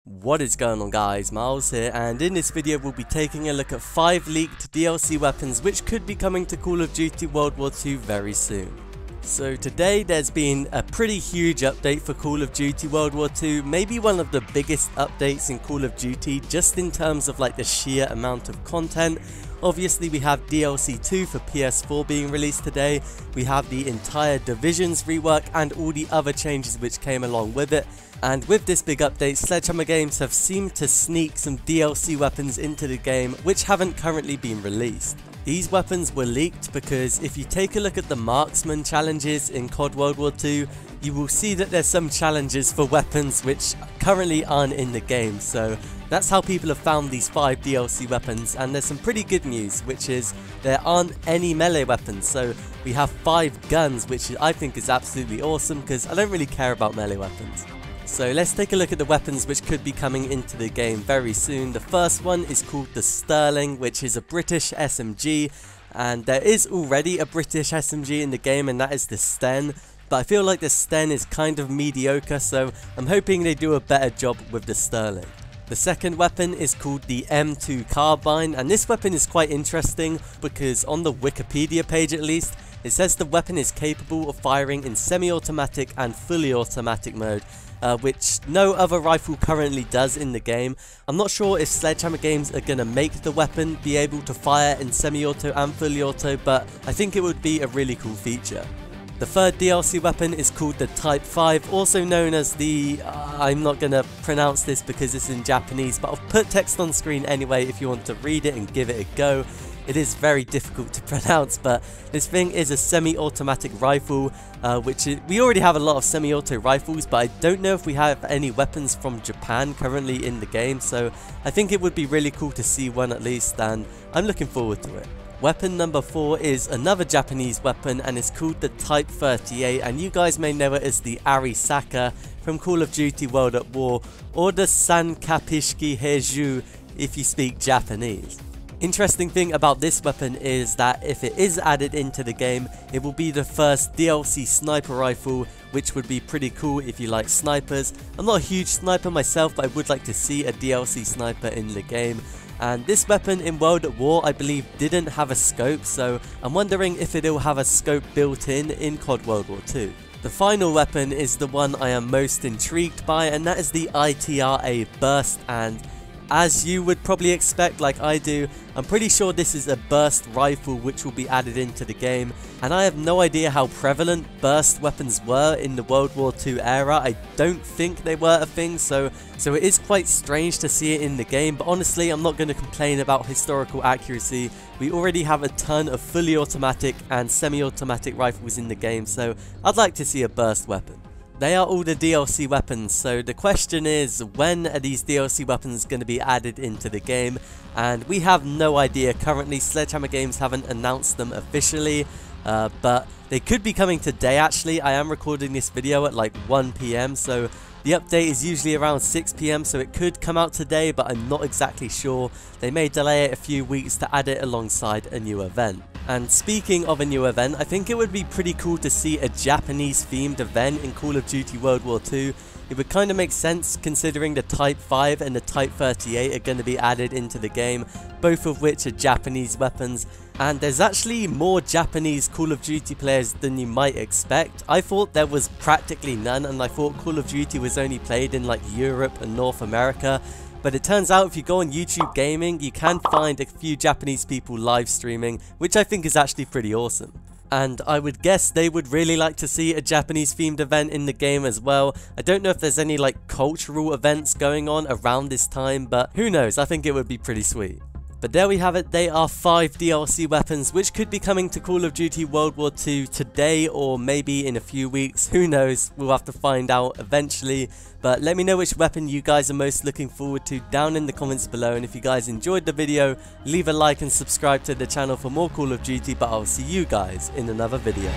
What is going on, guys? Miles here, and in this video we'll be taking a look at 5 leaked DLC weapons which could be coming to Call of Duty World War II very soon. So today there's been a pretty huge update for Call of Duty World War II, maybe one of the biggest updates in Call of Duty just in terms of like the sheer amount of content. Obviously we have DLC 2 for PS4 being released today, we have the entire Divisions rework and all the other changes which came along with it. And with this big update, Sledgehammer Games have seemed to sneak some DLC weapons into the game which haven't currently been released. These weapons were leaked because if you take a look at the marksman challenges in COD World War II, you will see that there's some challenges for weapons which currently aren't in the game. So that's how people have found these 5 DLC weapons, and there's some pretty good news, which is there aren't any melee weapons. So we have 5 guns, which I think is absolutely awesome because I don't really care about melee weapons. So let's take a look at the weapons which could be coming into the game very soon. The first one is called the Sterling, which is a British SMG, and there is already a British SMG in the game, and that is the Sten. But I feel like the Sten is kind of mediocre, so I'm hoping they do a better job with the Sterling. The second weapon is called the M2 Carbine, and this weapon is quite interesting because on the Wikipedia page at least, it says the weapon is capable of firing in semi-automatic and fully automatic mode, which no other rifle currently does in the game. I'm not sure if Sledgehammer Games are going to make the weapon be able to fire in semi-auto and fully auto, but I think it would be a really cool feature. The third DLC weapon is called the Type 5, also known as the... I'm not going to pronounce this because it's in Japanese, but I'll put text on screen anyway if you want to read it and give it a go. It is very difficult to pronounce, but this thing is a semi-automatic rifle, we already have a lot of semi-auto rifles, but I don't know if we have any weapons from Japan currently in the game, so I think it would be really cool to see one at least, and I'm looking forward to it. Weapon number 4 is another Japanese weapon, and it's called the Type 38, and you guys may know it as the Arisaka from Call of Duty World at War, or the Sankapishiki Heiju if you speak Japanese. Interesting thing about this weapon is that if it is added into the game, it will be the first DLC sniper rifle, which would be pretty cool if you like snipers. I'm not a huge sniper myself, but I would like to see a DLC sniper in the game. And this weapon in World at War, I believe, didn't have a scope, so I'm wondering if it'll have a scope built in COD World War II. The final weapon is the one I am most intrigued by, and that is the ITRA Burst, and as you would probably expect, like I do, I'm pretty sure this is a burst rifle which will be added into the game, and I have no idea how prevalent burst weapons were in the World War II era. I don't think they were a thing, so it is quite strange to see it in the game, but honestly I'm not going to complain about historical accuracy. We already have a ton of fully automatic and semi-automatic rifles in the game, so I'd like to see a burst weapon. They are all the DLC weapons, so the question is, when are these DLC weapons going to be added into the game? And we have no idea currently. Sledgehammer Games haven't announced them officially, but they could be coming today actually. I am recording this video at like 1 PM, so the update is usually around 6 PM, so it could come out today, but I'm not exactly sure. They may delay it a few weeks to add it alongside a new event. And speaking of a new event, I think it would be pretty cool to see a Japanese themed event in Call of Duty World War II. It would kind of make sense considering the Type 5 and the Type 38 are going to be added into the game, both of which are Japanese weapons. And there's actually more Japanese Call of Duty players than you might expect. I thought there was practically none, and I thought Call of Duty was only played in like Europe and North America. But it turns out if you go on YouTube Gaming, you can find a few Japanese people live streaming, which I think is actually pretty awesome. And I would guess they would really like to see a Japanese themed event in the game as well. I don't know if there's any like cultural events going on around this time, but who knows, I think it would be pretty sweet. But there we have it, they are 5 DLC weapons which could be coming to Call of Duty World War II today or maybe in a few weeks, who knows, we'll have to find out eventually. But let me know which weapon you guys are most looking forward to down in the comments below, and if you guys enjoyed the video, leave a like and subscribe to the channel for more Call of Duty, but I'll see you guys in another video.